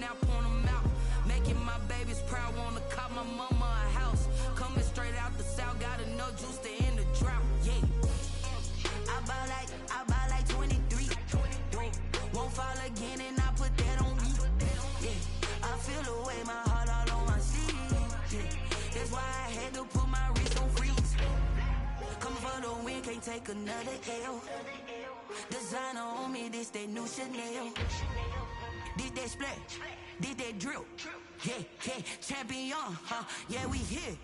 now point them out. Making my babies proud, wanna cop my mama a house. Coming straight out the south, got enough juice to end the drought. Yeah. I buy like 23. Won't fall again and I put that on me. Yeah. I feel the way, my heart all on my sleeve. Yeah. That's why I had to put my wrist on freeze. Coming for the win, can't take another L. Designer on me, this that new Chanel. Did that splash, did that drill. Yeah, yeah, champion, huh? Yeah, we here.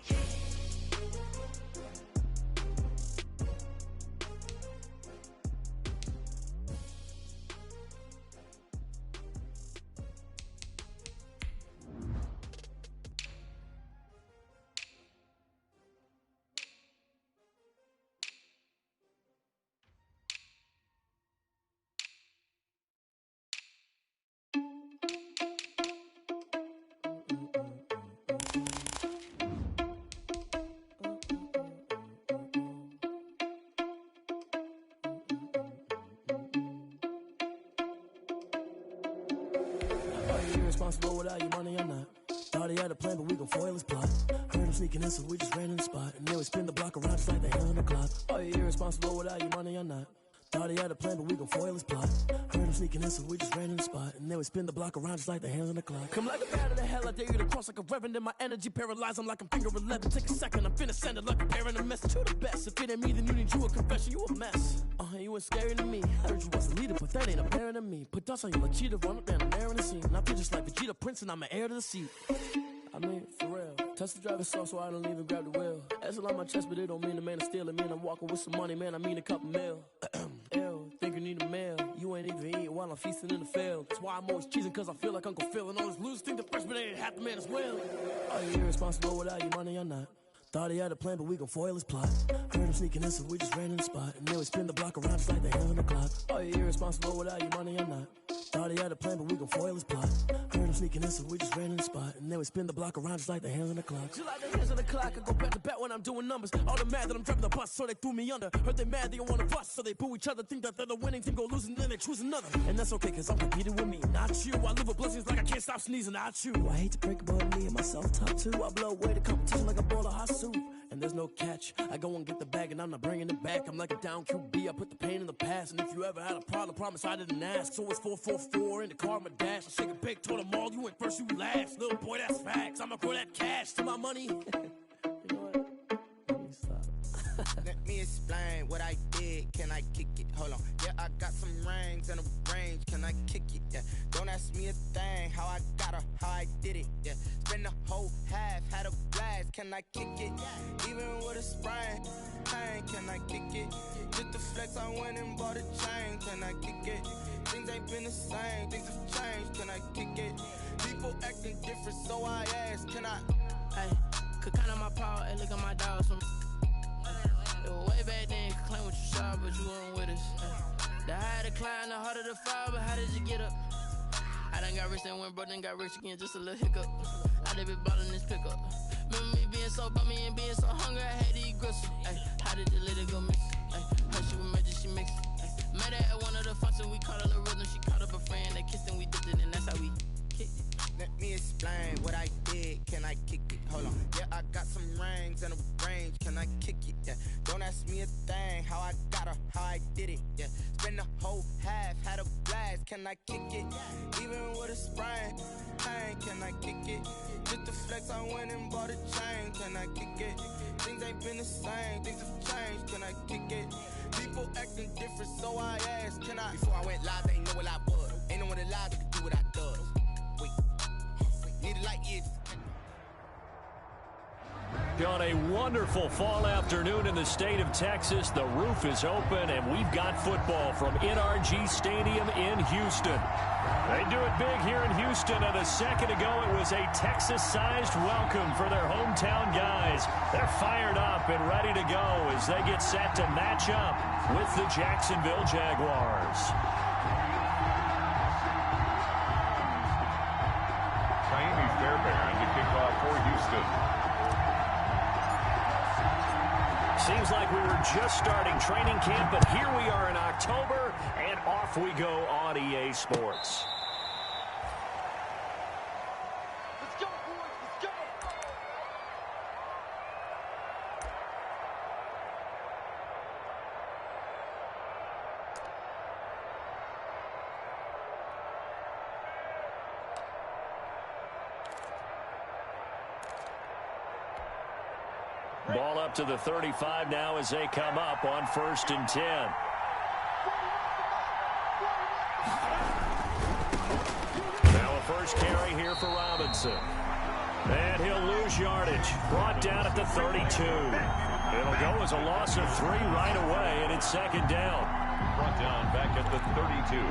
Responsible without your money or not. Thought he had a plan, but we gon' foil his plot. Heard him sneaking in, so we just ran in the spot. And then we spin the block around just like the hand on the clock. Are you irresponsible without your money or not? Thought he had a plan, but we gon' foil his plot. Heard him sneaking in, so we just ran in the spot. And then we spin the block around just like the hands on the clock. Come like a bat of the hell, I dare you to cross like a reverend. In my energy paralyzed, I'm like I'm finger 11. Take a second, I'm finna send it like a parent a message to the best. If it ain't me, then you need you a confession, you a mess. You ain't scary to me. I heard you was a leader, but that ain't apparent to me. Put dust on you like cheetah, run up down the air in the scene. And I feel just like Vegeta Prince, and I'm an heir to the seat. I mean, for real. Touch the driver's soft, so I don't even grab the wheel. That's on my chest, but it don't mean the man is stealing. Man, I'm walking with some money, man, I mean a couple mil. Ew, think you need a meal. You ain't even eating while I'm feasting in the field. That's why I'm always cheesing, cause I feel like Uncle Phil. And all those losers think the freshman ain't half the man as well. Are you irresponsible without your money or not? Thought he had a plan, but we gon' foil his plot. Heard him sneaking in, so we just ran in the spot. And then we spin the block around just like the hand on the clock. Are you irresponsible without your money or not? Thought he had a plan, but we gon' foil his plot. Heard him sneaking in, so we just ran in the spot. And then we spin the block around just like the hands on the clock. Just like the hands on the clock, I go back to back when I'm doing numbers. All the mad that I'm driving the bus, so they threw me under. Heard they mad, they don't wanna bust, so they boo each other. Think that they're the winning team, go losing, then they choose another. And that's okay, cause I'm competing with me, not you. I live with blessings like I can't stop sneezing, not you. I hate to break about me and my self-talk too. I blow away the competition like a bowl of hot soup. And there's no catch. I go and get the bag and I'm not bringing it back. I'm like a down QB, I put the pain in the past. And if you ever had a problem, promise I didn't ask. So it's 444 in the car, my dash. I shake a big, told them all, you went first, you last. Little boy, that's facts. I'ma grow that cash to my money. You know what? Let me stop. Let me explain what I did. Can I kick it? Hold on. Yeah, I got some rings and a range. Can I kick it? Yeah. Don't ask me a thing. How I got her, how I did it. Yeah. Spend the whole half, had a blast. Can I kick it? Even with a sprain, pain. Can I kick it? Just the flex, I went and bought a chain. Can I kick it? Things ain't been the same. Things have changed. Can I kick it? People acting different, so I ask. Can I? Hey, could count on my power. Hey, look at my dogs from. It was way back then, could claim what you saw, but you weren't with us. The higher the climb, the harder the fall, but how did you get up? I done got rich and went broke, then got rich again, just a little hiccup. I done been ballin' this pickup. Remember me being so bummy and being so hungry, I had to eat gristle. Ay, how did the lady go miss? Ay, how she was magic, she mixed. Met her at one of the functions, we caught her the rhythm, she caught up a friend, they kissed and we dipped it, and that's how we kicked it. Let me explain what I did. Can I kick it? Hold on. Yeah, I got some rings and a range. Can I kick it? Yeah. Don't ask me a thing. How I got her, how I did it. Yeah. Spend the whole half, had a blast. Can I kick it? Even with a sprain, pain. Can I kick it? Just the flex, I went and bought a chain. Can I kick it? Things ain't been the same. Things have changed. Can I kick it? People acting different, so I asked. Can I? Before I went live, they ain't know what I was. Ain't no one alive that could do what I does. Wait. Need a light years. On a wonderful fall afternoon in the state of Texas, the roof is open, and we've got football from NRG Stadium in Houston. They do it big here in Houston, and a second ago it was a Texas-sized welcome for their hometown guys. They're fired up and ready to go as they get set to match up with the Jacksonville Jaguars. Miami Fairbairn to kick off for Houston. Seems like we were just starting training camp, but here we are in October, and off we go on EA Sports. Ball up to the 35 now as they come up on 1st and 10. Now a first carry here for Robinson. And he'll lose yardage. Brought down at the 32. It'll go as a loss of 3 right away, and it's 2nd down. Brought down back at the 32.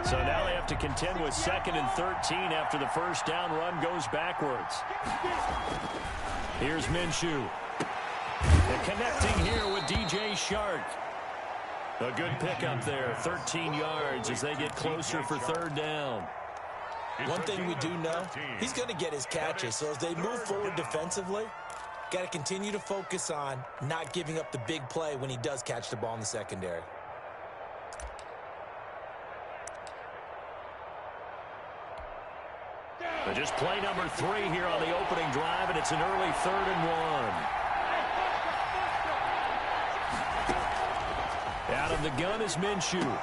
So now they have to contend with 2nd and 13 after the first down run goes backwards. Here's Minshew. And connecting here with DJ Shark. A good pickup there, 13 yards as they get closer for 3rd down. One thing we do know, he's going to get his catches. So as they move forward defensively, got to continue to focus on not giving up the big play when he does catch the ball in the secondary. Just play number 3 here on the opening drive, and it's an early 3rd and 1. Out of the gun is Minshew.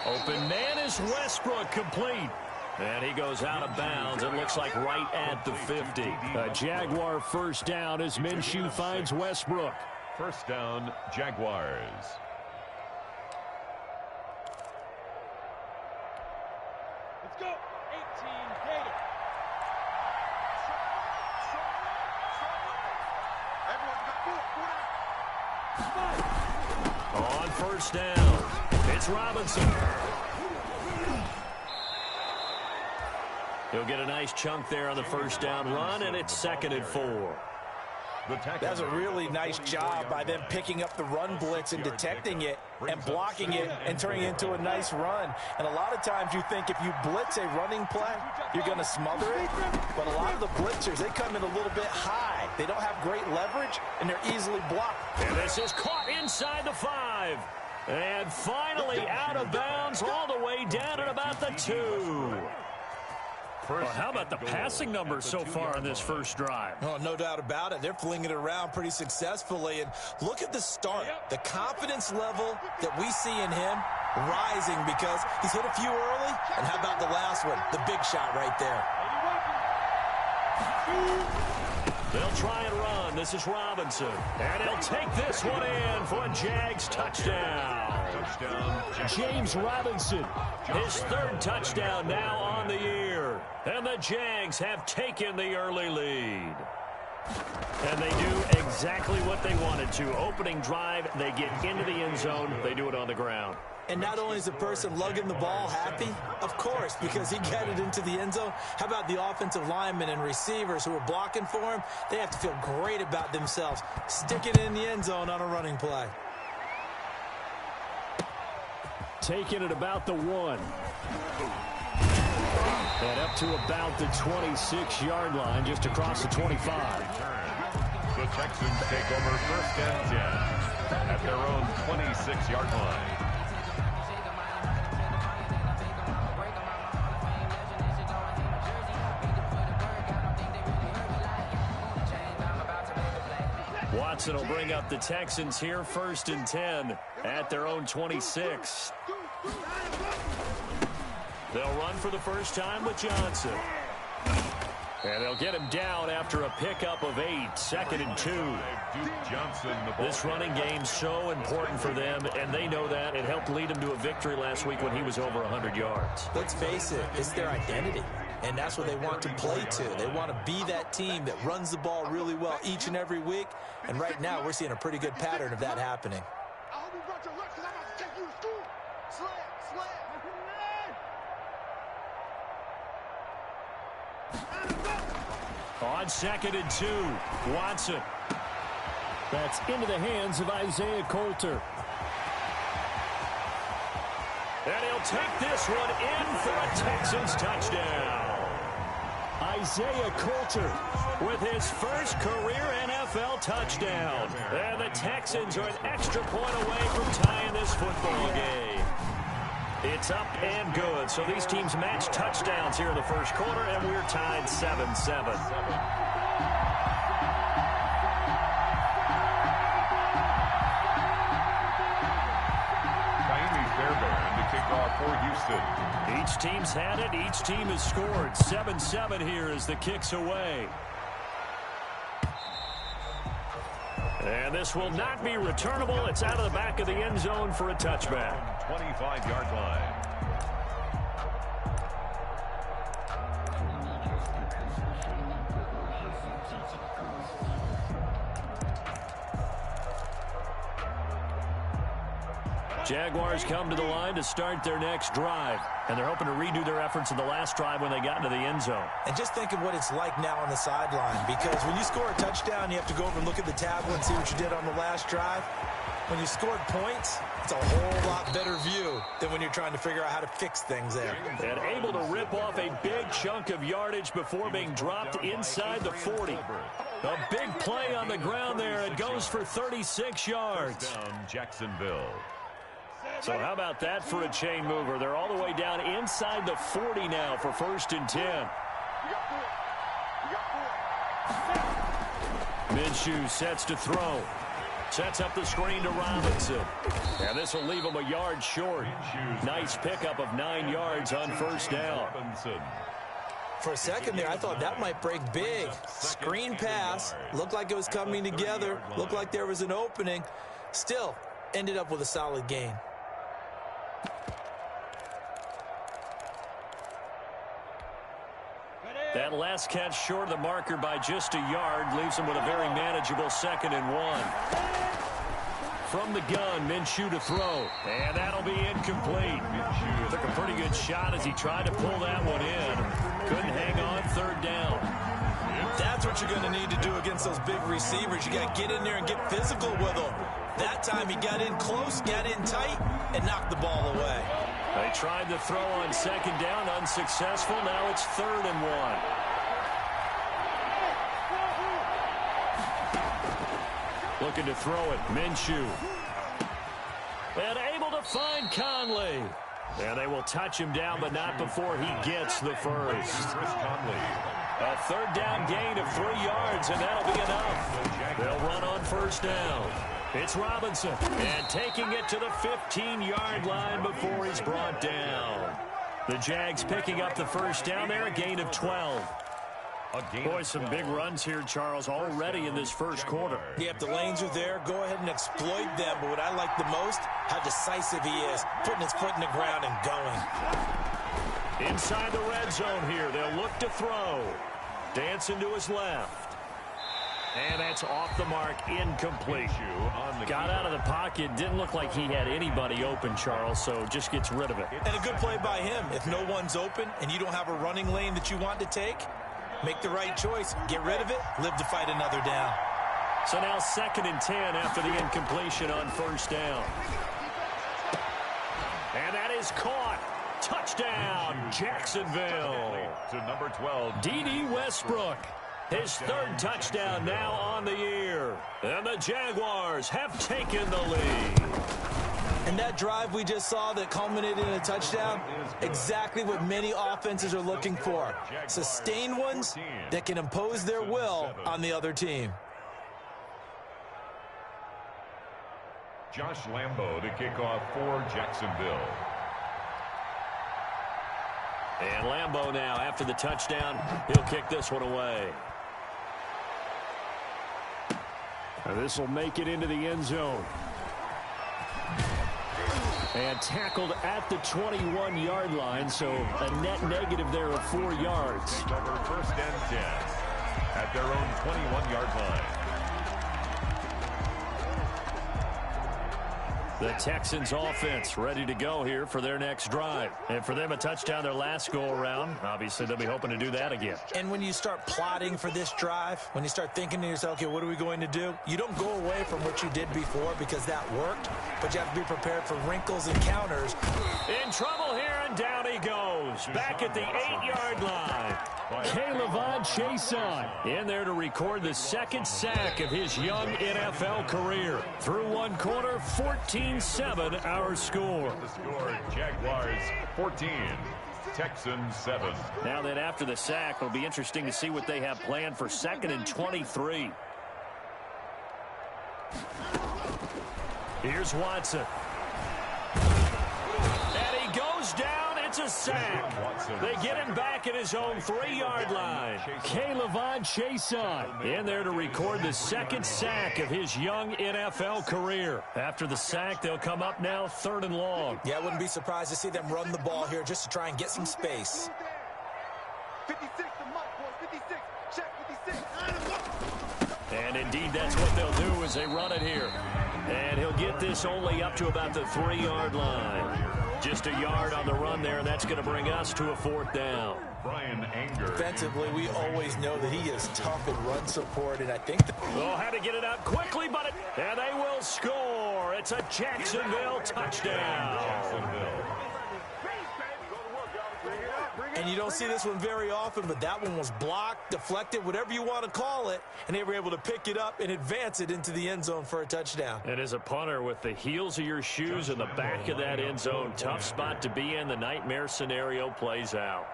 Open man is Westbrook, complete. And he goes out of bounds. It looks like right at the 50. A Jaguar first down as Minshew finds Westbrook. First down, Jaguars. Let's go. 18 Gator. On first down, it's Robinson. He'll get a nice chunk there on the first down run, and it's 2nd and 4. That's a really nice job by them picking up the run blitz and detecting it and blocking it and turning it into a nice run. And a lot of times you think if you blitz a running play, you're going to smother it. But a lot of the blitzers, they come in a little bit high. They don't have great leverage, and they're easily blocked. And this is caught inside the 5. And finally out of bounds all the way down at about the 2. Well, how about the passing numbers so far in this first drive? Oh, no doubt about it. They're flinging it around pretty successfully. And look at the start. The confidence level that we see in him rising because he's hit a few early. And how about the last one? The big shot right there. They'll try and run. This is Robinson. And he'll take this one in for a Jags touchdown. James Robinson, his 3rd touchdown now on the year. And the Jags have taken the early lead. And they do exactly what they wanted to. Opening drive, they get into the end zone. They do it on the ground. And not only is the person lugging the ball happy, of course, because he got it into the end zone. How about the offensive linemen and receivers who are blocking for him? They have to feel great about themselves, sticking it in the end zone on a running play. Taking it about the 1. And up to about the 26-yard line, just across the 25. The Texans take over 1st and 10 at their own 26-yard line. Watson will bring up the Texans here, 1st and 10 at their own 26. They'll run for the first time with Johnson. And they'll get him down after a pickup of 8, 2nd and 2. This running game's so important for them, and they know that. It helped lead them to a victory last week when he was over 100 yards. Let's face it, it's their identity. And that's what they want to play to. They want to be that team that runs the ball really well each and every week. And right now, we're seeing a pretty good pattern of that happening. I hope you brought your lunch because I'm about to take you to school. On 2nd and 2, Watson. That's into the hands of Isaiah Coulter. And he'll take this one in for a Texans touchdown. Isaiah Coulter with his first career NFL touchdown. And the Texans are an extra point away from tying this football game. It's up and good. So these teams match touchdowns here in the first quarter, and we're tied 7-7. For Houston Jackson. Each team's had it. Each team has scored. 7-7 here as the kick's away. And this will not be returnable. It's out of the back of the end zone for a touchback. 25-yard line. Jaguars come to the line to start their next drive. And they're hoping to redo their efforts in the last drive when they got into the end zone. And just think of what it's like now on the sideline. Because when you score a touchdown, you have to go over and look at the tablet and see what you did on the last drive. When you scored points, it's a whole lot better view than when you're trying to figure out how to fix things there. And able to rip off a big chunk of yardage before being dropped inside the 40. A big play on the ground there. It goes for 36 yards. Down Jacksonville. So how about that for a chain mover? They're all the way down inside the 40 now for 1st and 10. Minshew sets to throw. Sets up the screen to Robinson. And this will leave him a yard short. Nice pickup of 9 yards on 1st down. For a second there, I thought that might break big. Screen pass. Looked like it was coming together. Looked like there was an opening. Still, ended up with a solid gain. That last catch short of the marker by just a yard leaves him with a very manageable 2nd and 1. From the gun, Minshew to throw. And that'll be incomplete. Took a pretty good shot as he tried to pull that one in. Couldn't hang on 3rd down. That's what you're going to need to do against those big receivers. You got to get in there and get physical with them. That time he got in close, got in tight, and knocked the ball away. They tried to throw on 2nd down, unsuccessful. Now it's 3rd and 1. Looking to throw it, Minshew. And able to find Conley. And they will touch him down, but not before he gets the first. A 3rd down gain of 3 yards, and that'll be enough. They'll run on 1st down. It's Robinson, and taking it to the 15-yard line before he's brought down. The Jags picking up the 1st down there, a gain of 12. Boy, some big runs here, Charles, already in this 1st quarter. Yeah, if the lanes are there, go ahead and exploit them. But what I like the most, how decisive he is, putting his foot in the ground and going. Inside the red zone here, they'll look to throw. Dancing to his left. And that's off the mark, incomplete. Got out of the pocket, didn't look like he had anybody open, Charles, so just gets rid of it. And a good play by him. If no one's open and you don't have a running lane that you want to take, make the right choice, get rid of it, live to fight another down. So now 2nd and 10 after the incompletion on 1st down. And that is caught. Touchdown, Jacksonville. To number 12, D.D. Westbrook. His 3rd touchdown now on the year. And the Jaguars have taken the lead. And that drive we just saw that culminated in a touchdown, exactly what many offenses are looking for. Sustained ones that can impose their will on the other team. Josh Lambo to kick off for Jacksonville. And Lambo now, after the touchdown, he'll kick this one away. And this will make it into the end zone. And tackled at the 21-yard line, so a net negative there of 4 yards. Over 1st and 10 at their own 21-yard line. The Texans offense ready to go here for their next drive. And for them, a touchdown their last go-around. Obviously, they'll be hoping to do that again. And when you start plotting for this drive, when you start thinking to yourself, okay, what are we going to do? You don't go away from what you did before because that worked, but you have to be prepared for wrinkles and counters. In trouble here, and down he goes. Back at the 8-yard line. K'Lavon Chaisson in there to record the 2nd sack of his young NFL career. Through 1 quarter, 14-7 our score. The score, Jaguars 14, Texans 7. Now then, after the sack, it'll be interesting to see what they have planned for 2nd and 23. Here's Watson. And he goes down. It's a sack. They get him back at his own 3-yard line. K'Lavon Chaisson in there to record the second sack of his young NFL career. After the sack, they'll come up now 3rd and long. Yeah, I wouldn't be surprised to see them run the ball here just to try and get some space. 56 to Mike, boys. 56. Check 56. And indeed, that's what they'll do as they run it here. And he'll get this only up to about the 3-yard line. Just a yard on the run there, and that's going to bring us to a 4th down. Brian Anger. Defensively, we always know that he is tough in run support, and I think had to get it out quickly, and they will score. It's a Jacksonville touchdown. And you don't see this one very often, but that one was blocked, deflected, whatever you want to call it, and they were able to pick it up and advance it into the end zone for a touchdown. And as a punter, with the heels of your shoes in the back of that end zone, tough spot to be in. The nightmare scenario plays out.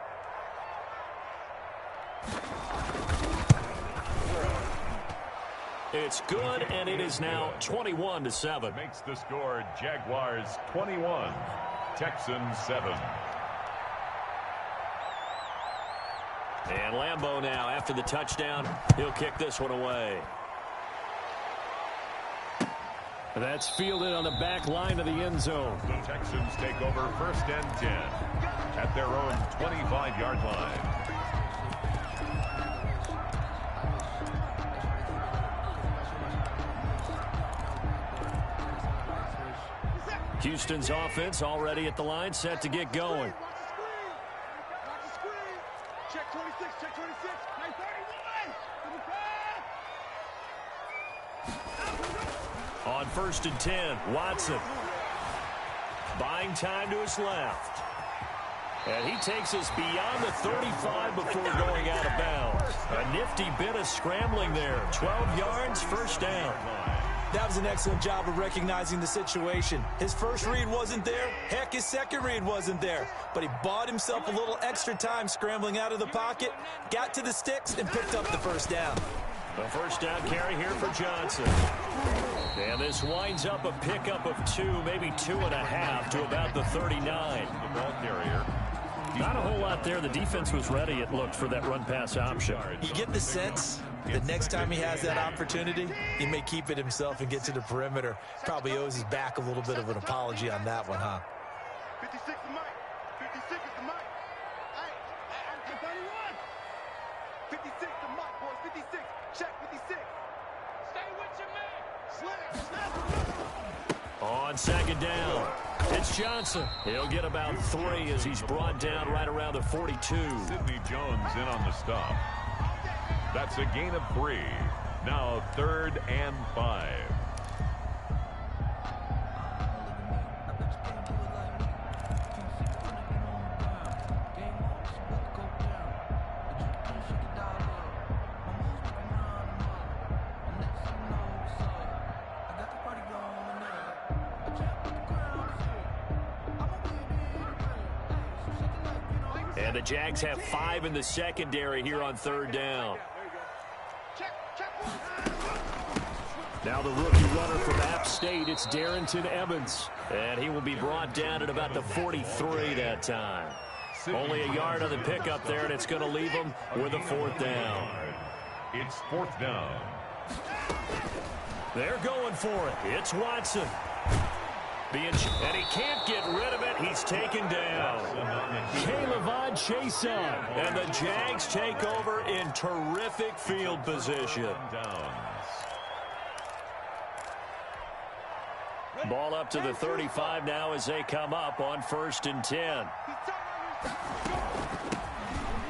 It's good, and it is now 21-7. Makes the score Jaguars 21, Texans 7. And Lambeau now, after the touchdown, he'll kick this one away. That's fielded on the back line of the end zone. The Texans take over 1st and 10 at their own 25-yard line. Houston's offense already at the line, set to get going. Check 26, check 26. 31. On 1st and 10, Watson buying time to his left. And he takes us beyond the 35 before going out of bounds. A nifty bit of scrambling there. 12 yards, 1st down. That was an excellent job of recognizing the situation. His first read wasn't there. Heck, his second read wasn't there. But he bought himself a little extra time scrambling out of the pocket, got to the sticks, and picked up the 1st down. The 1st down carry here for Johnson. And this winds up a pickup of 2, maybe 2.5 to about the 39. The ball carrier. Not a whole lot there. The defense was ready, it looked, for that run-pass option. You get the sense that next time he has that opportunity, he may keep it himself and get to the perimeter. Probably owes his back a little bit of an apology on that one, huh? 56 to Mike. 56 is the Mike. Hey, I'm 31. 56 to Mike, boys. 56. Check 56. Stay with your man. Snap. On 2nd down, it's Johnson. He'll get about 3 as he's brought down right around the 42. Sidney Jones in on the stop. That's a gain of 3. Now 3rd and 5. And the Jags have 5 in the secondary here on 3rd down. Now the rookie runner from App State, it's Darrington Evans. And he will be brought down at about the 43 that time. Only a yard on the pickup there, and it's going to leave him with a 4th down. It's 4th down. They're going for it. It's Watson. And he can't get rid of it. He's taken down. K'Lavon Chaisson. And the Jags take over in terrific field position. Ball up to the 35 now as they come up on 1st and 10.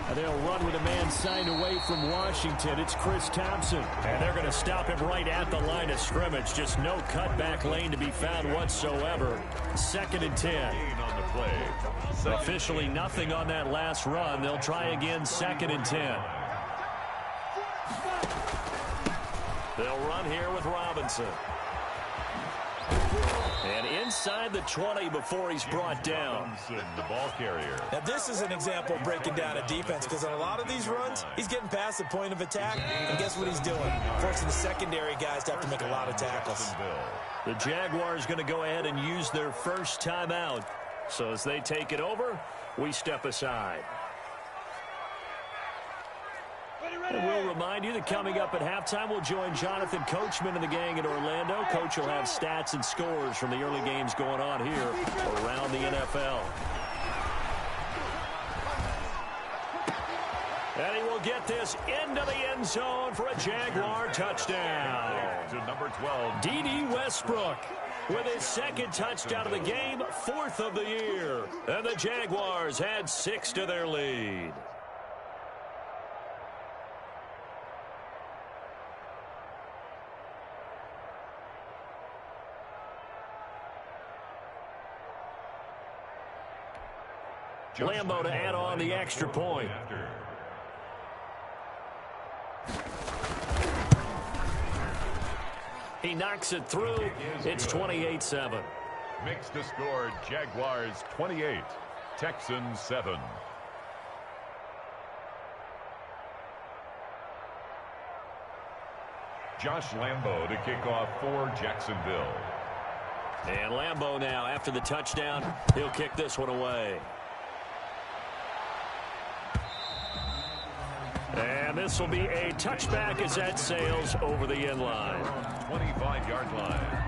And they'll run with a man signed away from Washington. It's Chris Thompson. And they're going to stop him right at the line of scrimmage. Just no cutback lane to be found whatsoever. 2nd and 10. On the play. Officially nothing on that last run. They'll try again 2nd and 10. They'll run here with Robinson. And inside the 20 before he's brought down. The ball carrier. Now this is an example of breaking down a defense, because on a lot of these runs, he's getting past the point of attack, and guess what he's doing? Forcing the secondary guys to have to make a lot of tackles. The Jaguars going to go ahead and use their first timeout So as they take it over, we step aside. And we'll remind you that coming up at halftime, we'll join Jonathan Coachman and the gang in Orlando. Coach will have stats and scores from the early games going on here around the NFL. And he will get this into the end zone for a Jaguar touchdown. To number 12, D.D. Westbrook with his second touchdown of the game, 4th of the year. And the Jaguars add 6 to their lead. Lambo to add on the extra point. He knocks it through. It's 28-7. Makes the score Jaguars 28, Texans 7. Josh Lambo to kick off for Jacksonville. And Lambo now, after the touchdown, he'll kick this one away. And this will be a touchback as that sails over the end line. 25-yard line.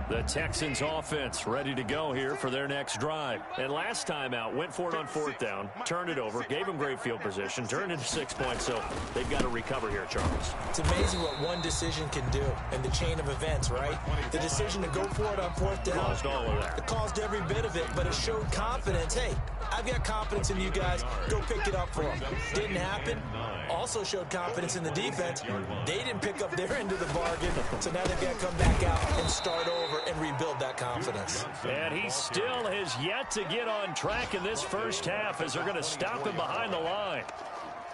The Texans offense ready to go here for their next drive. And last time out, went for it on 4th down, turned it over, gave them great field position, turned into 6 points, so they've got to recover here, Charles. It's amazing what one decision can do in the chain of events, right? The decision to go for it on 4th down. Caused all of that. It caused every bit of it, but it showed confidence. Hey, I've got confidence in you guys. Go pick it up for them. Didn't happen. Also showed confidence in the defense. They didn't pick up their end of the bargain, so now they've got to come back out and start over and rebuild that confidence. And he still has yet to get on track in this first half as they're going to stop him behind the line.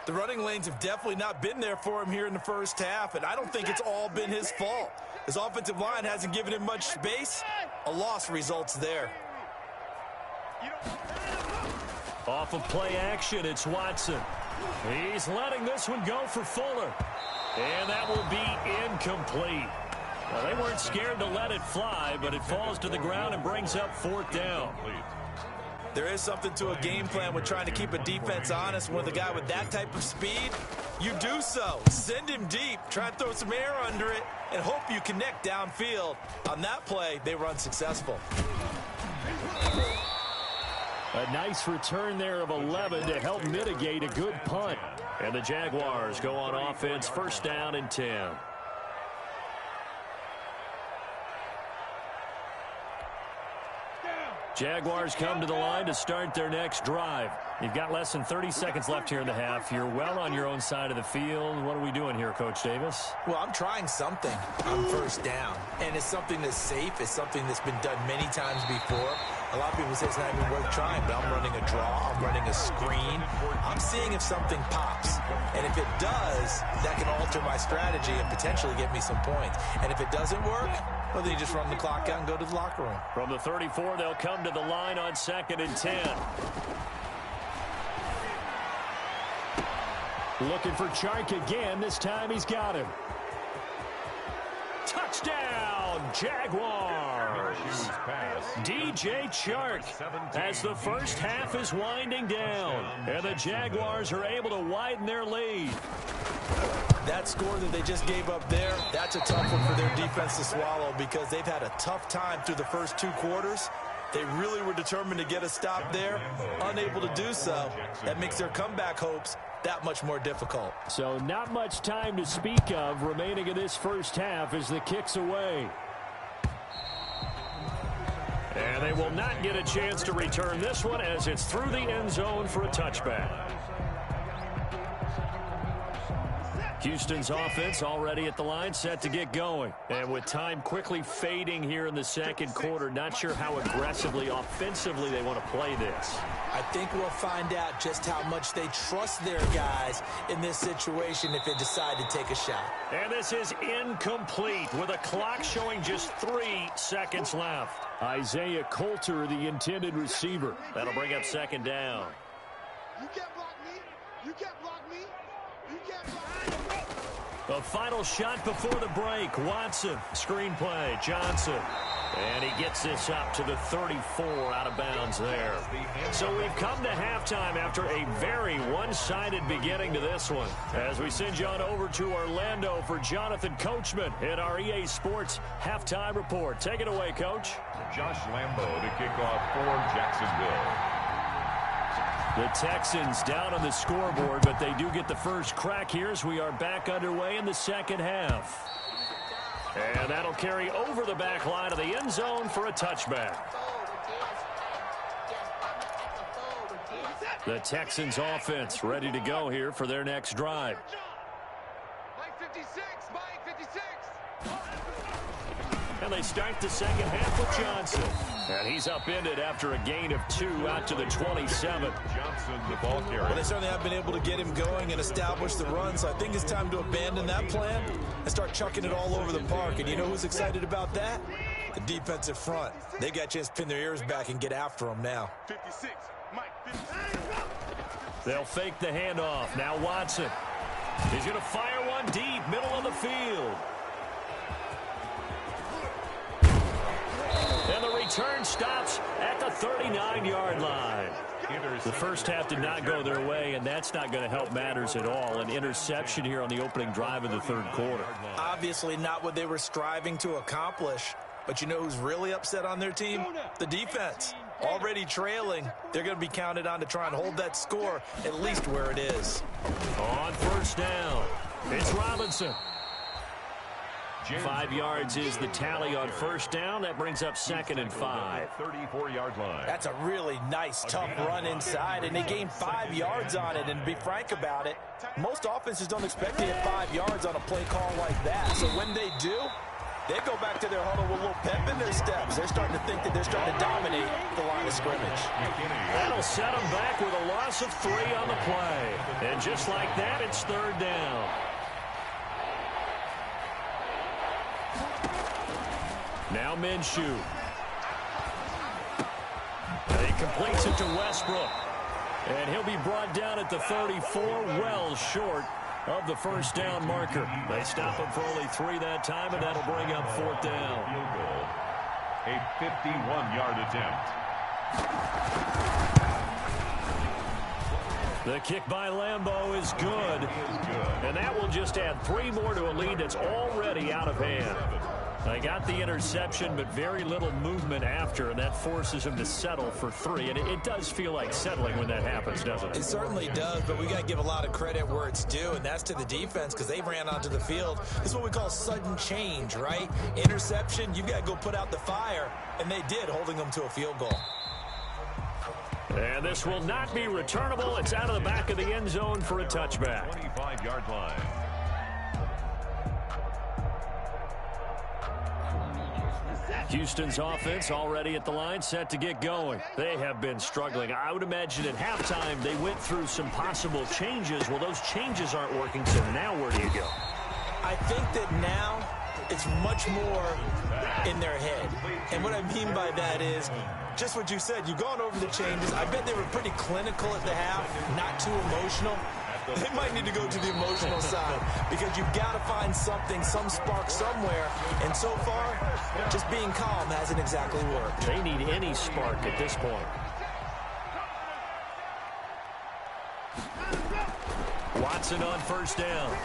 The running lanes have definitely not been there for him here in the first half, and I don't think it's all been his fault. His offensive line hasn't given him much space. A loss results there. Off of play action, it's Watson. He's letting this one go for Fuller. And that will be incomplete. Well, they weren't scared to let it fly, but it falls to the ground and brings up 4th down. There is something to a game plan with trying to keep a defense honest. With a guy with that type of speed, you do so. Send him deep. Try and throw some air under it and hope you connect downfield. On that play, they were unsuccessful. A nice return there of 11 to help mitigate a good punt. And the Jaguars go on offense, 1st down and 10. Jaguars come to the line to start their next drive. You've got less than 30 seconds left here in the half. You're well on your own side of the field. What are we doing here, Coach Davis? Well, I'm trying something on 1st down, and it's something that's safe. It's something that's been done many times before. A lot of people say it's not even worth trying, but I'm running a draw. I'm running a screen. I'm seeing if something pops, and if it does, that can alter my strategy and potentially get me some points. And if it doesn't work, well, then you just run the clock out and go to the locker room. From the 34, they'll come to the line on 2nd and 10. Looking for Chark again. This time he's got him. Touchdown, Jaguars. DJ Chark as the first half is winding down. And the Jaguars are able to widen their lead. That score that they just gave up there, that's a tough one for their defense to swallow because they've had a tough time through the first 2 quarters. They really were determined to get a stop there, unable to do so. That makes their comeback hopes that much more difficult. So not much time to speak of remaining in this first half as the kick's away. And they will not get a chance to return this one as it's through the end zone for a touchback. Houston's offense already at the line, set to get going. And with time quickly fading here in the second quarter, not sure how aggressively, offensively they want to play this. I think we'll find out just how much they trust their guys in this situation if they decide to take a shot. And this is incomplete with a clock showing just 3 seconds left. Isaiah Coulter, the intended receiver. That'll bring up 2nd down. You can't block me. You can't block me. You can't block me. A final shot before the break. Watson, screenplay, Johnson. And he gets this up to the 34 out of bounds there. So we've come to halftime after a very one-sided beginning to this one. As we send you on over to Orlando for Jonathan Coachman in our EA Sports Halftime Report. Take it away, Coach. Josh Lambo to kick off for Jacksonville. The Texans down on the scoreboard, but they do get the first crack here as we are back underway in the second half. And that'll carry over the back line of the end zone for a touchback. The Texans offense ready to go here for their next drive. Mike 56, Mike 56. And they start the second half with Johnson. And he's upended after a gain of 2 out to the 27. Johnson, the ball carrier. Well, they certainly have been able to get him going and establish the run, so I think it's time to abandon that plan and start chucking it all over the park. And you know who's excited about that? The defensive front. They got a chance to pin their ears back and get after him now. 56, Mike 56. They'll fake the handoff. Now Watson. He's going to fire one deep, middle of the field. And the return stops at the 39-yard line. The first half did not go their way, and that's not going to help matters at all. An interception here on the opening drive of the third quarter. Obviously not what they were striving to accomplish. But you know who's really upset on their team? The defense. Already trailing. They're going to be counted on to try and hold that score at least where it is. On first down, it's Robinson. 5 yards is the tally on first down. That brings up 2nd and 5. 34-yard line. That's a really nice, tough run inside, and they gained 5 yards on it. And to be frank about it, most offenses don't expect to get 5 yards on a play call like that. So when they do, they go back to their huddle with a little pep in their steps. They're starting to think that they're starting to dominate the line of scrimmage. That'll set them back with a loss of 3 on the play. And just like that, it's third down. Now Minshew. And he completes it to Westbrook. And he'll be brought down at the 34, well short of the first down marker. They stop him for only 3 that time, and that'll bring up 4th down. Field goal. A 51-yard attempt. The kick by Lambo is good. And that will just add 3 more to a lead that's already out of hand. They got the interception, but very little movement after, and that forces him to settle for 3. And it does feel like settling when that happens, doesn't it? It certainly does, but we got to give a lot of credit where it's due, and that's to the defense because they ran onto the field. This is what we call sudden change, right? Interception, you got to go put out the fire, and they did, holding them to a field goal. And this will not be returnable. It's out of the back of the end zone for a touchback. 25-yard line. Houston's offense already at the line, set to get going. They have been struggling. I would imagine at halftime they went through some possible changes. Well, those changes aren't working, so now where do you go? I think that now it's much more in their head. And what I mean by that is just what you said. You've gone over the changes. I bet they were pretty clinical at the half, not too emotional. They might need to go to the emotional side because you've got to find something, some spark somewhere. And so far, just being calm hasn't exactly worked. They need any spark at this point. Watson on first down.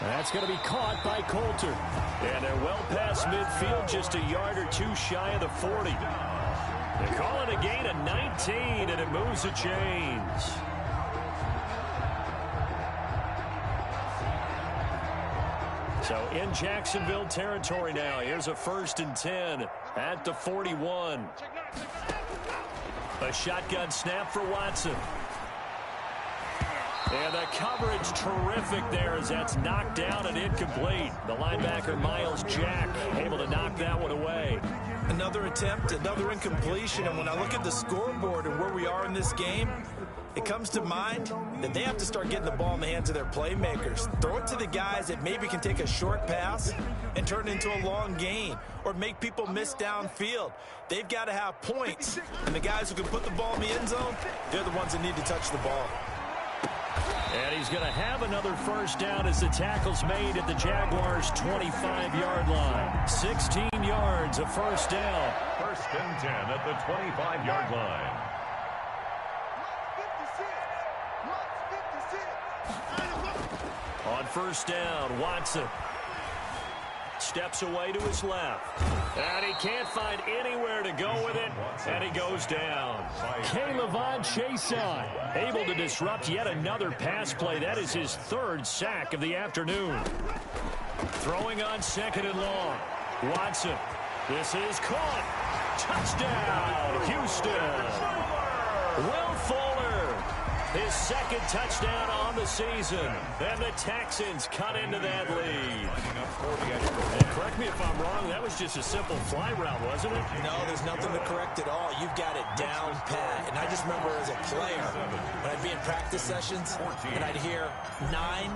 That's going to be caught by Coulter. And they're well past midfield, just a yard or 2 shy of the 40. They call it a gain of 19, and it moves the chains. So in Jacksonville territory now. Here's a 1st and 10 at the 41. A shotgun snap for Watson. And the coverage terrific there as that's knocked down and incomplete. The linebacker, Miles Jack, able to knock that one away. Another attempt, another incompletion. And when I look at the scoreboard and where we are in this game, it comes to mind that they have to start getting the ball in the hands of their playmakers. Throw it to the guys that maybe can take a short pass and turn it into a long gain or make people miss downfield. They've got to have points. And the guys who can put the ball in the end zone, they're the ones that need to touch the ball. And he's going to have another first down as the tackle's made at the Jaguars' 25-yard line. 16 yards, a first down. First and 10 at the 25-yard line. On first down, Watson steps away to his left. And he can't find anywhere to go with it. And he goes down. K'Lavon Chaisson able to disrupt yet another pass play. That is his third sack of the afternoon. Throwing on second and long. Watson. This is caught. Touchdown, Houston. Will Fuller, his second touchdown on the season. And the Texans cut into that lead. And correct me if I'm wrong, that was just a simple fly route, wasn't it? No, there's nothing to correct at all. You've got it down pat. And I just remember as a player, when I'd be in practice sessions, and I'd hear 9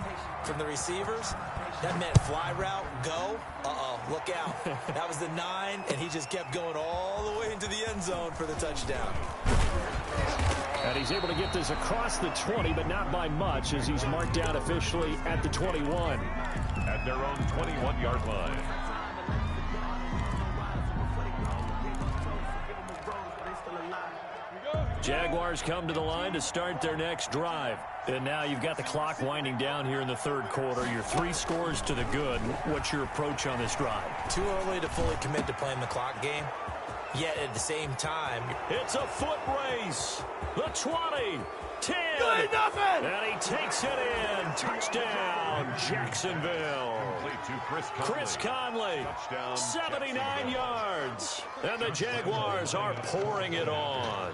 from the receivers, that meant fly route, go. Uh-oh, look out. That was the 9, and he just kept going all the way into the end zone for the touchdown. And he's able to get this across the 20, but not by much, as he's marked down officially at the 21. At their own 21-yard line. Jaguars come to the line to start their next drive. And now you've got the clock winding down here in the third quarter. You're 3 scores to the good. What's your approach on this drive? Too early to fully commit to playing the clock game. Yet at the same time, it's a foot race. The 20, 10, and he takes it in. Touchdown, Jacksonville. Chris Conley, 79 yards. And the Jaguars are pouring it on.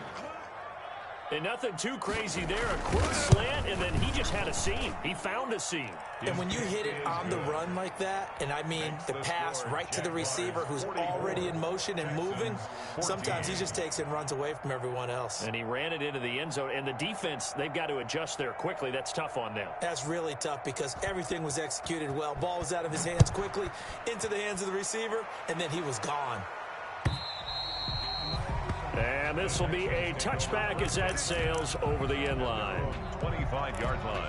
And nothing too crazy there. A quick slant, and then he just had a seam. He found a seam. And when you hit it on the run like that, and I mean the pass right to the receiver who's already in motion and moving, sometimes he just takes it and runs away from everyone else. And he ran it into the end zone. And the defense, they've got to adjust there quickly. That's tough on them. That's really tough because everything was executed well. Ball was out of his hands quickly, into the hands of the receiver, and then he was gone. And this will be a touchback as that sails over the end line. 25-yard line.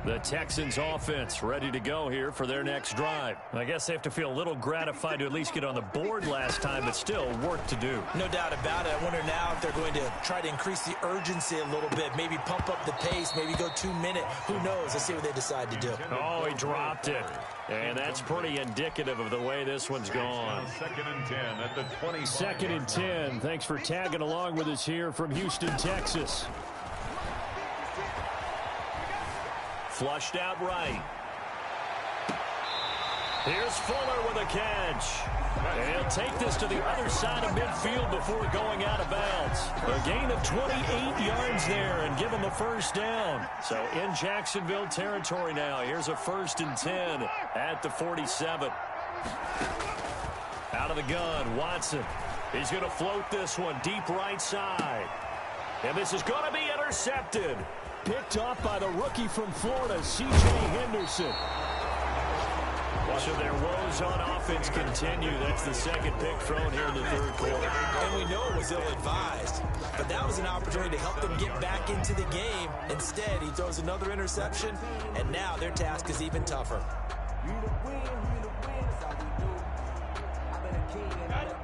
The Texans offense ready to go here for their next drive. I guess they have to feel a little gratified to at least get on the board last time, but still work to do. No doubt about it. I wonder now if they're going to try to increase the urgency a little bit, maybe pump up the pace, maybe go 2-minute. Who knows? Let's see what they decide to do. Oh, he dropped it. And that's pretty indicative of the way this one's gone. Second and 10 at the 20. Second and 10. Thanks for tagging along with us here from Houston, Texas. Flushed out right. Here's Fuller with a catch. And he'll take this to the other side of midfield before going out of bounds. A gain of 28 yards there and give him a first down. So in Jacksonville territory now. Here's a first and 10 at the 47. Out of the gun, Watson. He's going to float this one deep right side. And this is going to be intercepted. Picked off by the rookie from Florida, C.J. Henderson. So their woes on offense continue. That's the second pick thrown here in the third quarter. And we know it was ill-advised, but that was an opportunity to help them get back into the game. Instead, he throws another interception, and now their task is even tougher.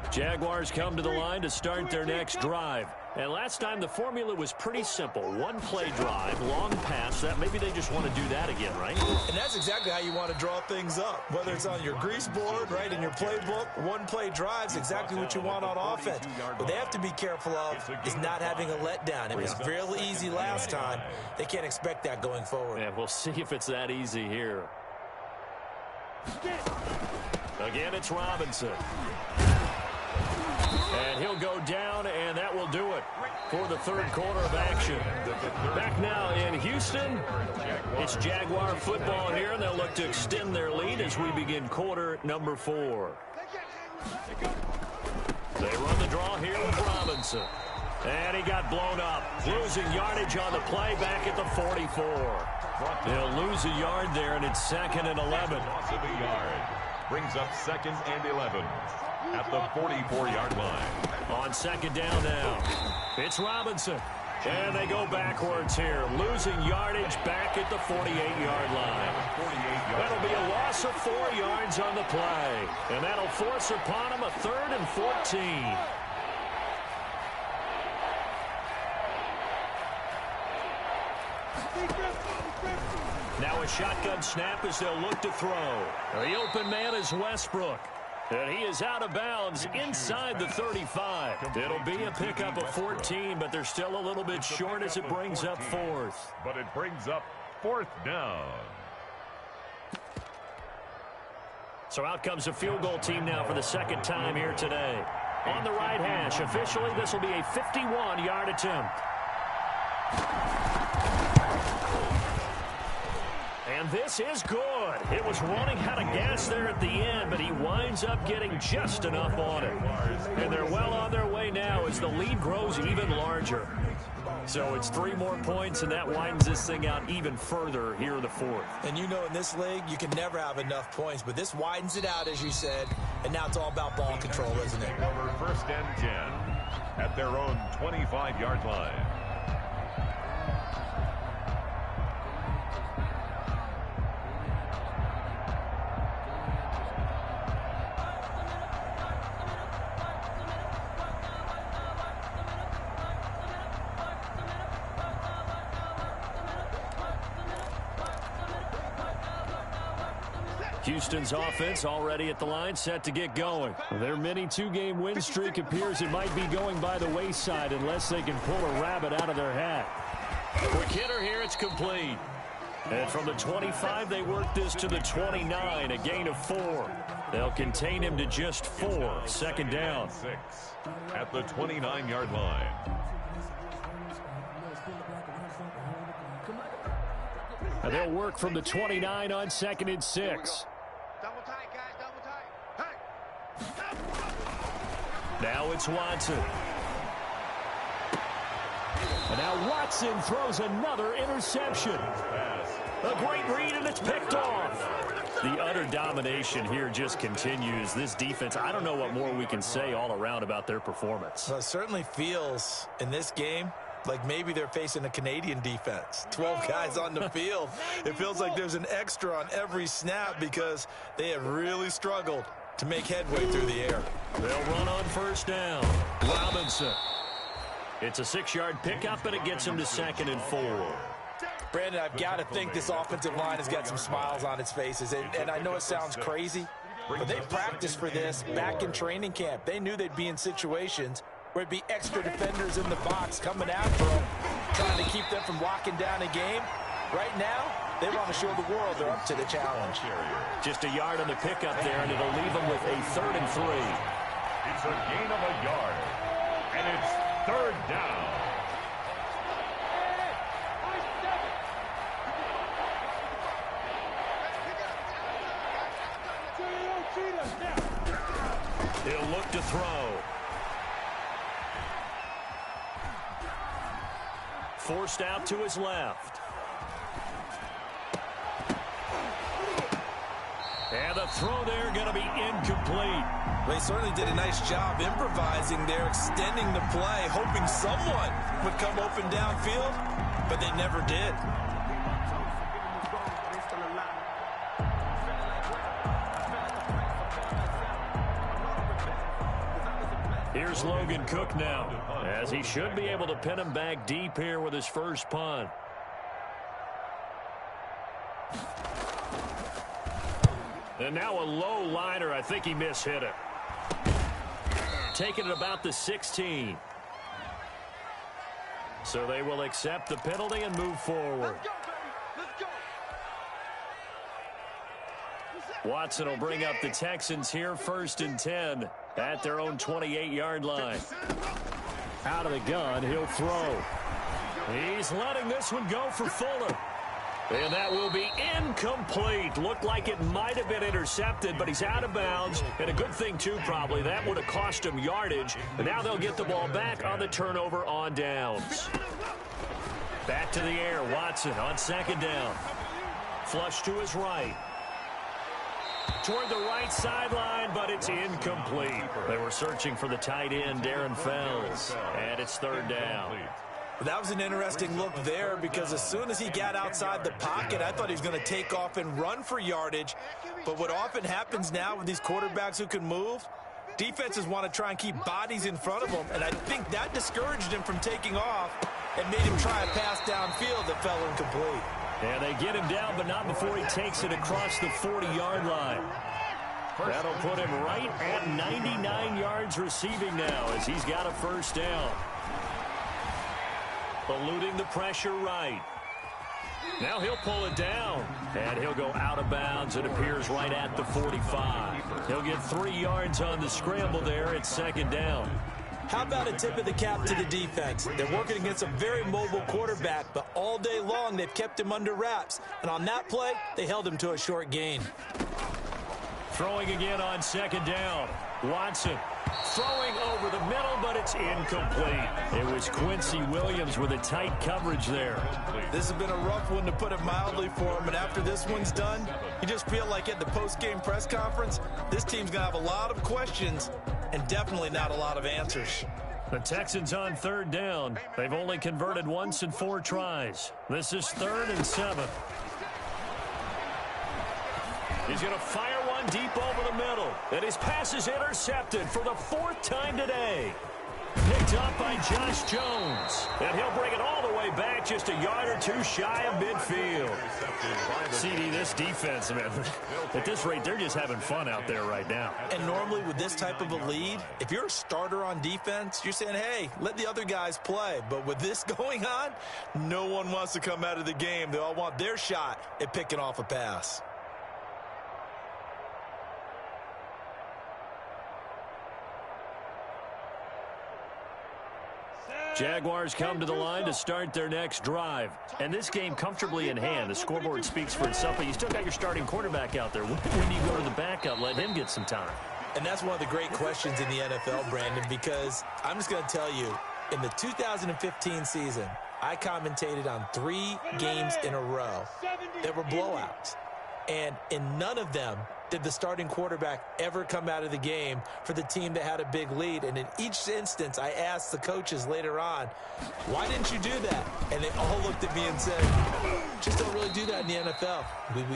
Jaguars come to the line to start their next drive. And last time the formula was pretty simple. One-play drive, long pass. That maybe they just want to do that again, right? And that's exactly how you want to draw things up. Whether it's on your grease board, right, in your playbook, one-play drive's exactly what you want on offense. What they have to be careful of is not having a letdown. It was real easy last time. They can't expect that going forward. Yeah, we'll see if it's that easy here. Again, it's Robinson. And he'll go down, and that will do it for the third quarter of action. Back now in Houston, it's Jaguar football here, and they'll look to extend their lead as we begin quarter number 4. They run the draw here with Robinson. And he got blown up, losing yardage on the play back at the 44. They'll lose a yard there, and it's second and 11. Loss of a yard. Brings up second and 11. at the 44-yard line. On second down now, it's Robinson. And they go backwards here, losing yardage back at the 48-yard line. That'll be a loss of 4 yards on the play. And that'll force upon him a 3rd and 14. Now a shotgun snap as they'll look to throw. The open man is Westbrook. And he is out of bounds inside the 35. It'll be a pickup of 14, but they're still a little bit short as it brings up 4th. But it brings up 4th down. So out comes a field goal team now for the second time here today. On the right hash, officially this will be a 51-yard attempt. And this is good. It was running out of gas there at the end, but he winds up getting just enough on it. And they're well on their way now as the lead grows even larger. So it's 3 more points, and that widens this thing out even further here in the 4th. And you know in this league, you can never have enough points, but this widens it out, as you said, and now it's all about ball control, isn't it? Over 1st and 10 at their own 25-yard line. Houston's offense already at the line, set to get going. Their mini 2-game win streak appears it might be going by the wayside unless they can pull a rabbit out of their hat. Quick hitter here, it's complete. And from the 25, they work this to the 29, a gain of 4. They'll contain him to just 4, 2nd down. 6 at the 29-yard line. And they'll work from the 29 on 2nd and 6. Double tight, guys, double tight. Hey! Now it's Watson. And now Watson throws another interception. A great read, and it's picked off. The utter domination here just continues. This defense, I don't know what more we can say all around about their performance. Well, it certainly feels in this game like maybe they're facing a Canadian defense. 12 guys on the field. It feels like there's an extra on every snap because they have really struggled to make headway through the air. They'll run on 1st down. Robinson. It's a 6-yard pickup, and it gets him to 2nd and 4. Brandon, I've got to think this offensive line has got some smiles on its faces. And I know it sounds crazy, but they practiced for this back in training camp. They knew they'd be in situations where it'd be extra defenders in the box coming after them, trying to keep them from locking down a game. Right now, they want to show the world they're up to the challenge. Just a yard on the pickup there, and it'll leave them with a 3rd and 3. It's a gain of a yard, and it's 3rd down. He'll look to throw. Forced out to his left. And the throw there going to be incomplete. They certainly did a nice job improvising there, extending the play, hoping someone would come open downfield, but they never did. Here's Logan Cook now, as he should be able to pin him back deep here with his first punt. And now a low liner. I think he mishit it. Taking it about the 16. So they will accept the penalty and move forward. Watson will bring up the Texans here, 1st and 10 at their own 28-yard line. Out of the gun, he'll throw. He's letting this one go for Fuller. And that will be incomplete. Looked like it might have been intercepted, but he's out of bounds. And a good thing, too, probably. That would have cost him yardage. And now they'll get the ball back on the turnover on downs. Back to the air. Watson on 2nd down. Flush to his right. Toward the right sideline, but it's incomplete. They were searching for the tight end, Darren Fells, and it's third down. That was an interesting look there because as soon as he got outside the pocket, I thought he was going to take off and run for yardage. But what often happens now with these quarterbacks who can move, defenses want to try and keep bodies in front of them, and I think that discouraged him from taking off and made him try a pass downfield that fell incomplete. And they get him down, but not before he takes it across the 40-yard line. That'll put him right at 99 yards receiving now as he's got a first down. Eluding the pressure right. Now he'll pull it down, and he'll go out of bounds. It appears right at the 45. He'll get 3 yards on the scramble there. It's second down. How about a tip of the cap to the defense? They're working against a very mobile quarterback, but all day long they've kept him under wraps. And on that play, they held him to a short gain. Throwing again on second down. Watson throwing over the middle, but it's incomplete. It was Quincy Williams with a tight coverage there. This has been a rough one, to put it mildly, for him. And after this one's done, you just feel like at the post-game press conference, this team's going to have a lot of questions and definitely not a lot of answers. The Texans on third down. They've only converted once in 4 tries. This is 3rd and 7. He's going to fire one deep over the middle. And his pass is intercepted for the 4th time today. Picked up by Josh Jones. And he'll bring it all the way back just a yard or 2 shy of midfield. CD, this defense, man, at this rate, they're just having fun out there right now. And normally with this type of a lead, if you're a starter on defense, you're saying, hey, let the other guys play. But with this going on, no one wants to come out of the game. They all want their shot at picking off a pass. Jaguars come to the line to start their next drive. And this game comfortably in hand. The scoreboard speaks for itself, but you still got your starting quarterback out there. When do you go to the backup? Let him get some time. And that's one of the great questions in the NFL, Brandon, because I'm just going to tell you, in the 2015 season, I commentated on 3 games in a row that were blowouts. And in none of them did the starting quarterback ever come out of the game for the team that had a big lead. And in each instance, I asked the coaches later on, why didn't you do that? And they all looked at me and said, just don't really do that in the NFL.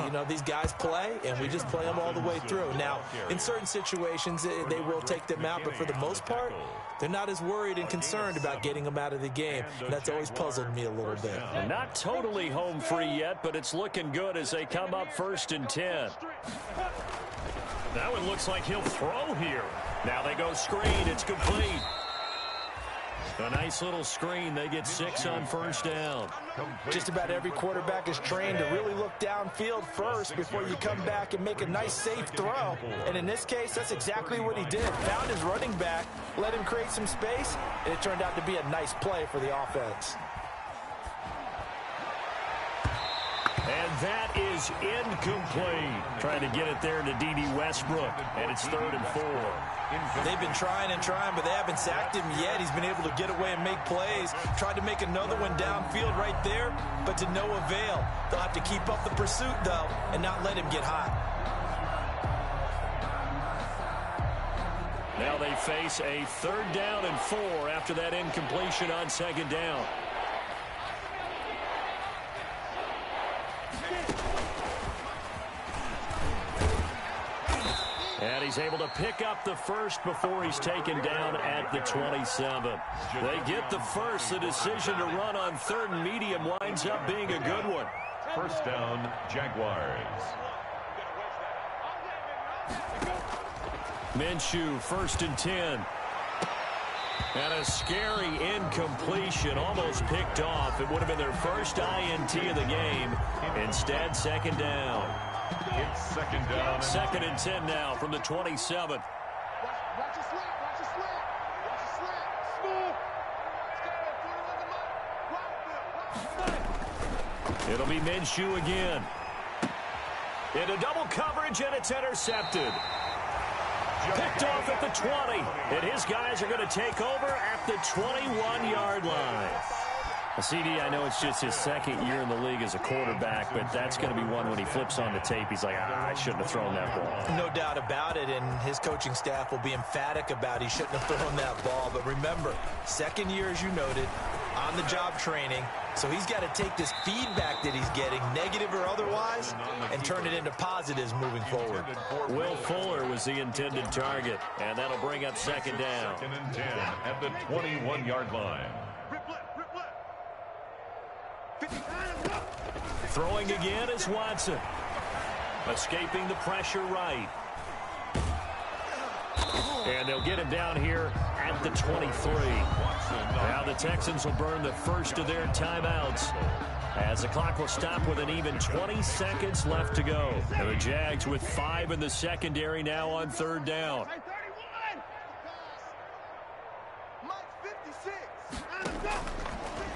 You know, these guys play, and we just play them all the way through. Now, in certain situations, they will take them out, but for the most part, they're not as worried and concerned about getting them out of the game. And that's always puzzled me a little bit. Not totally home free yet, but it's looking good as they come up 1st and 10. Now it looks like he'll throw here. Now they go screen. It's complete. A nice little screen. They get 6 on first down. Just about every quarterback is trained to really look downfield first before you come back and make a nice, safe throw. And in this case, that's exactly what he did. Found his running back, let him create some space, and it turned out to be a nice play for the offense. And that is incomplete. Trying to get it there to D.D. Westbrook. And it's 3rd and 4. They've been trying and trying, but they haven't sacked him yet. He's been able to get away and make plays. Tried to make another one downfield right there, but to no avail. They'll have to keep up the pursuit, though, and not let him get hot. Now they face a 3rd down and 4 after that incompletion on 2nd down. And he's able to pick up the first before he's taken down at the 27. They get the first. The decision to run on 3rd and medium winds up being a good one. First down, Jaguars. Minshew, 1st and 10. And a scary incompletion, almost picked off. It would have been their first INT of the game. Instead, 2nd down. It's 2nd down. 2nd and 10 now from the 27. Watch your slap, watch your slap. Watch your slap. Smooth. It'll be Minshew again. Into double coverage, and it's intercepted. Picked off at the 20. And his guys are going to take over at the 21-yard line. CD, I know it's just his second year in the league as a quarterback, but that's going to be one when he flips on the tape. He's like, I shouldn't have thrown that ball. No doubt about it, and his coaching staff will be emphatic about he shouldn't have thrown that ball. But remember, second year, as you noted, on-the-job training, so he's got to take this feedback that he's getting, negative or otherwise, and turn it into positives moving forward. Will Fuller was the intended target, and that'll bring up second down. 2nd and 10 at the 21-yard line. Throwing again is Watson. Escaping the pressure right. And they'll get him down here at the 23. Now the Texans will burn the first of their timeouts as the clock will stop with an even 20 seconds left to go. And the Jags with 5 in the secondary now on 3rd down.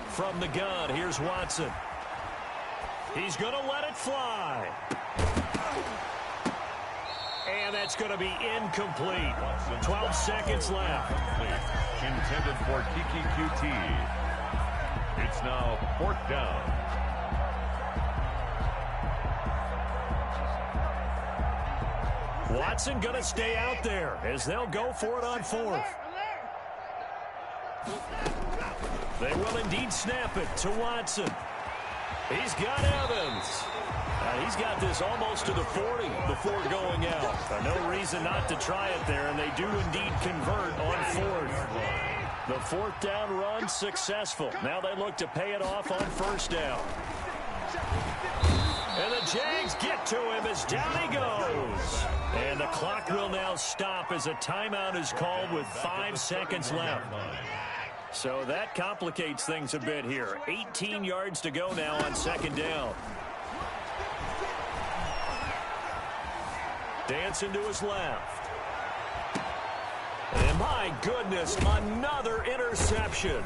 From the gun, here's Watson. He's going to let it fly. And that's going to be incomplete. 12 seconds left. Intended for Kiki QT. It's now 4th down. Watson going to stay out there as they'll go for it on 4th. They will indeed snap it to Watson. He's got Evans. He's got this almost to the 40 before going out. No reason not to try it there, and they do indeed convert on 4th. The 4th down run successful. Now they look to pay it off on 1st down. And the Jags get to him as down he goes. And the clock will now stop as a timeout is called with 5 seconds left. So that complicates things a bit here. 18 yards to go now on 2nd down. Dancing to his left. And my goodness, another interception.